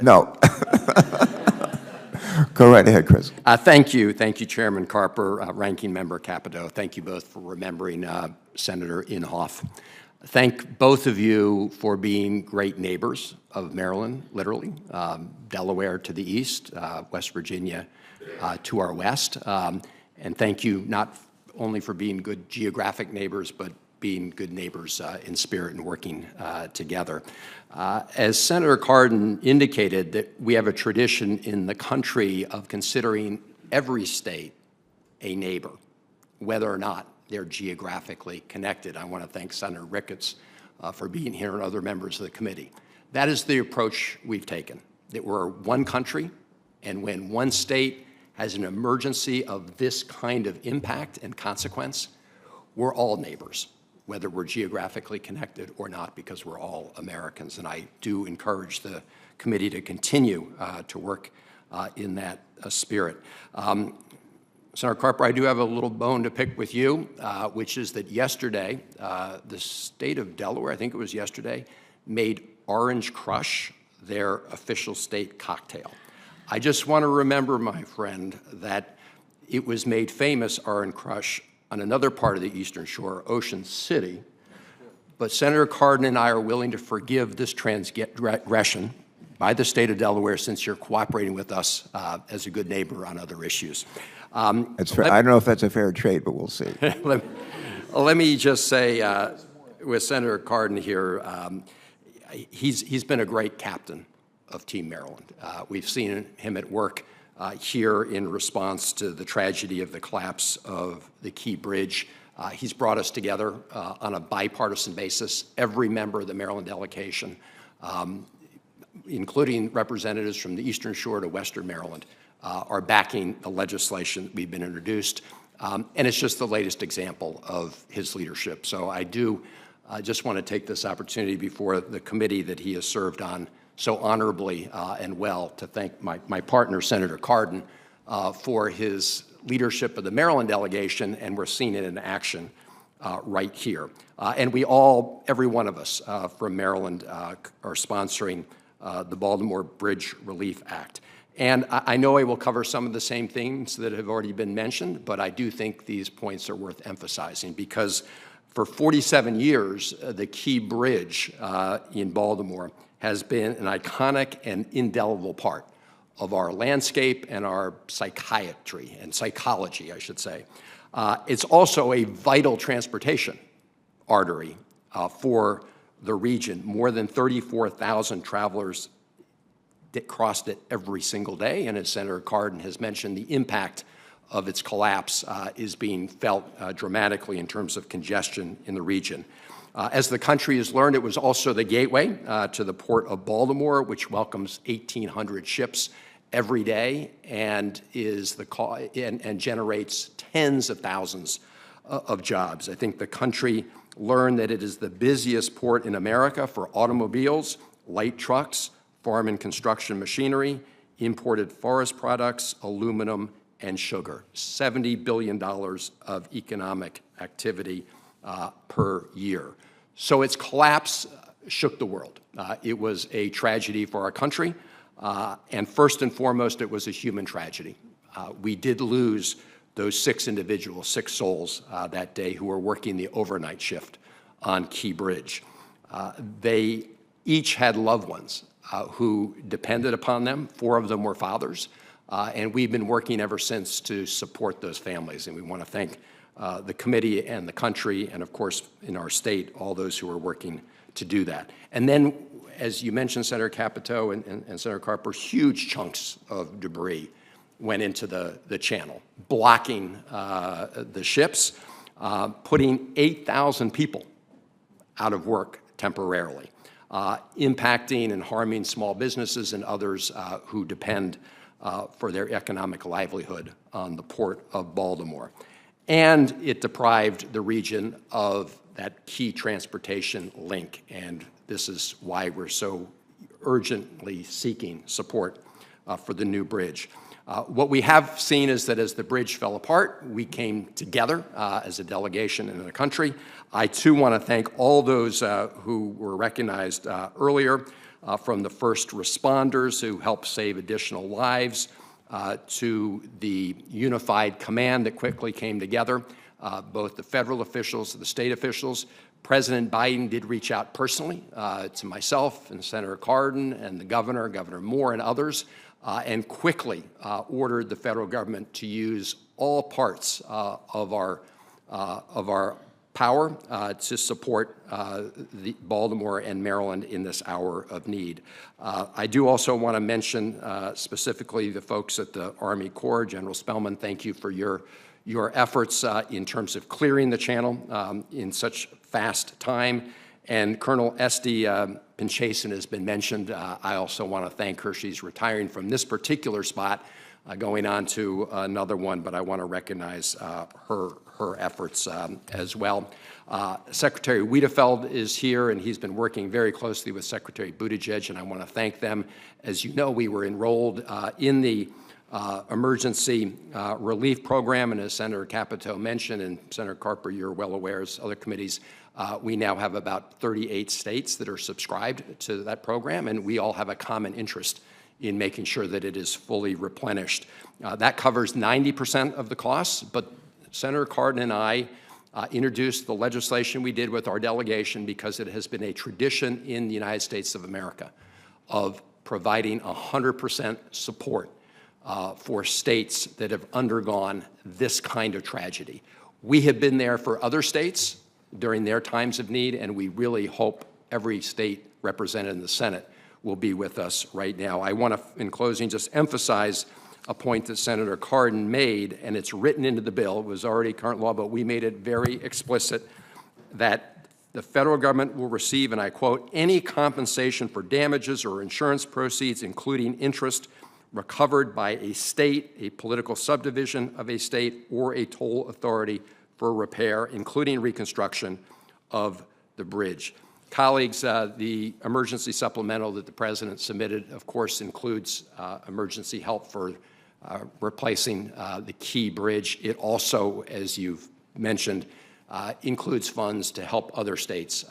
No. Go right ahead, Chris. Thank you, Chairman Carper, Ranking Member Capito. Thank you both for remembering Senator Inhofe. Thank both of you for being great neighbors of Maryland, literally. Delaware to the east, West Virginia to our west. And thank you not only for being good geographic neighbors, but being good neighbors in spirit and working together. As Senator Cardin indicated, that we have a tradition in the country of considering every state a neighbor, whether or not they're geographically connected. I want to thank Senator Ricketts for being here and other members of the committee. That is the approach we've taken, that we're one country, and when one state has an emergency of this kind of impact and consequence, we're all neighbors, whether we're geographically connected or not, because we're all Americans. And I do encourage the committee to continue to work in that spirit. Senator Carper, I do have a little bone to pick with you, which is that yesterday, the state of Delaware, I think it was yesterday, made Orange Crush their official state cocktail. I just want to remember, my friend, that it was made famous, Orange Crush, on another part of the Eastern Shore, Ocean City. But Senator Cardin and I are willing to forgive this transgression by the state of Delaware, since you're cooperating with us as a good neighbor on other issues. That's fair. I don't know if that's a fair trade, but we'll see. let me just say, with Senator Cardin here, he's been a great captain of Team Maryland. We've seen him at work here in response to the tragedy of the collapse of the Key Bridge. He's brought us together on a bipartisan basis. Every member of the Maryland delegation, including representatives from the Eastern Shore to Western Maryland, are backing the legislation that we've been introduced. And it's just the latest example of his leadership. So I do just want to take this opportunity before the committee that he has served on so honorably and well to thank my partner, Senator Cardin, for his leadership of the Maryland delegation, and we're seeing it in action right here. And we all, every one of us from Maryland, are sponsoring the Baltimore Bridge Relief Act. And I know I will cover some of the same things that have already been mentioned, but I do think these points are worth emphasizing, because for 47 years, the Key Bridge in Baltimore has been an iconic and indelible part of our landscape and our psychiatry and psychology, I should say. It's also a vital transportation artery for the region. More than 34,000 travelers that crossed it every single day, and as Senator Cardin has mentioned, the impact of its collapse is being felt dramatically in terms of congestion in the region. As the country has learned, it was also the gateway to the port of Baltimore, which welcomes 1,800 ships every day and and generates tens of thousands of jobs. I think the country learned that it is the busiest port in America for automobiles, light trucks, farm and construction machinery, imported forest products, aluminum, and sugar. $70 billion of economic activity per year. So its collapse shook the world. It was a tragedy for our country, and first and foremost, it was a human tragedy. We did lose those 6 individuals, 6 souls that day, who were working the overnight shift on Key Bridge. They each had loved ones who depended upon them. 4 of them were fathers, and we've been working ever since to support those families, and we want to thank the committee and the country, and of course, in our state, all those who are working to do that. And then, as you mentioned, Senator Capito and Senator Carper, huge chunks of debris went into the channel, blocking the ships, putting 8,000 people out of work temporarily, impacting and harming small businesses and others who depend for their economic livelihood on the port of Baltimore. And it deprived the region of that key transportation link, and this is why we're so urgently seeking support for the new bridge. What we have seen is that as the bridge fell apart, we came together as a delegation and a country. I, too, want to thank all those who were recognized earlier, from the first responders who helped save additional lives, to the unified command that quickly came together, both the federal officials and the state officials. President Biden did reach out personally to myself and Senator Cardin and the governor, Governor Moore, and others, and quickly ordered the federal government to use all parts of our power to support the Baltimore and Maryland in this hour of need. I do also want to mention specifically the folks at the Army Corps. General Spellman, thank you for your efforts in terms of clearing the channel in such fast time. And Colonel Esty Pinchason has been mentioned. I also want to thank her. She's retiring from this particular spot, going on to another one, but I want to recognize her efforts as well. Secretary Wiedefeld is here, and he's been working very closely with Secretary Buttigieg, and I want to thank them. As you know, we were enrolled in the emergency relief program, and as Senator Capito mentioned, and Senator Carper, you're well aware, as other committees, we now have about 38 states that are subscribed to that program, and we all have a common interest in making sure that it is fully replenished. That covers 90% of the costs, but Senator Cardin and I introduced the legislation we did with our delegation because it has been a tradition in the United States of America of providing 100% support for states that have undergone this kind of tragedy. We have been there for other states during their times of need, and we really hope every state represented in the Senate will be with us right now. I want to, in closing, just emphasize a point that Senator Cardin made, and it's written into the bill. It was already current law, but we made it very explicit that the federal government will receive, and I quote, any compensation for damages or insurance proceeds, including interest, recovered by a state, a political subdivision of a state, or a toll authority for repair, including reconstruction of the bridge. Colleagues, the emergency supplemental that the President submitted, of course, includes emergency help for replacing the Key Bridge. It also, as you've mentioned, includes funds to help other states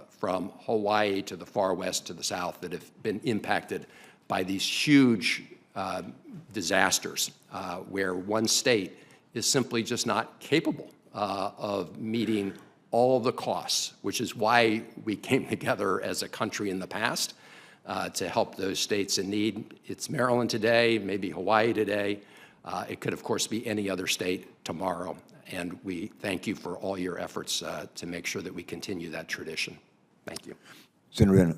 from Hawaii to the far west to the south that have been impacted by these huge disasters where one state is simply just not capable of meeting all the costs, which is why we came together as a country in the past to help those states in need. It's Maryland today, maybe Hawaii today. It could, of course, be any other state tomorrow. And we thank you for all your efforts to make sure that we continue that tradition. Thank you. Senator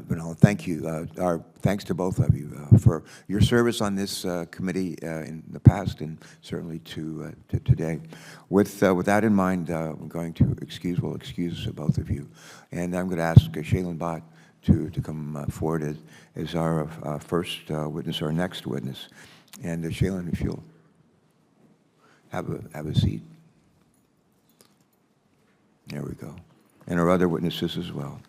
Bonella, thank you. Our thanks to both of you for your service on this committee in the past and certainly to today. With that in mind, we're going to excuse both of you. And I'm going to ask Shaylin Bott to come forward as our first witness, our next witness. And Shaylin, if you'll have a seat. There we go. And our other witnesses as well.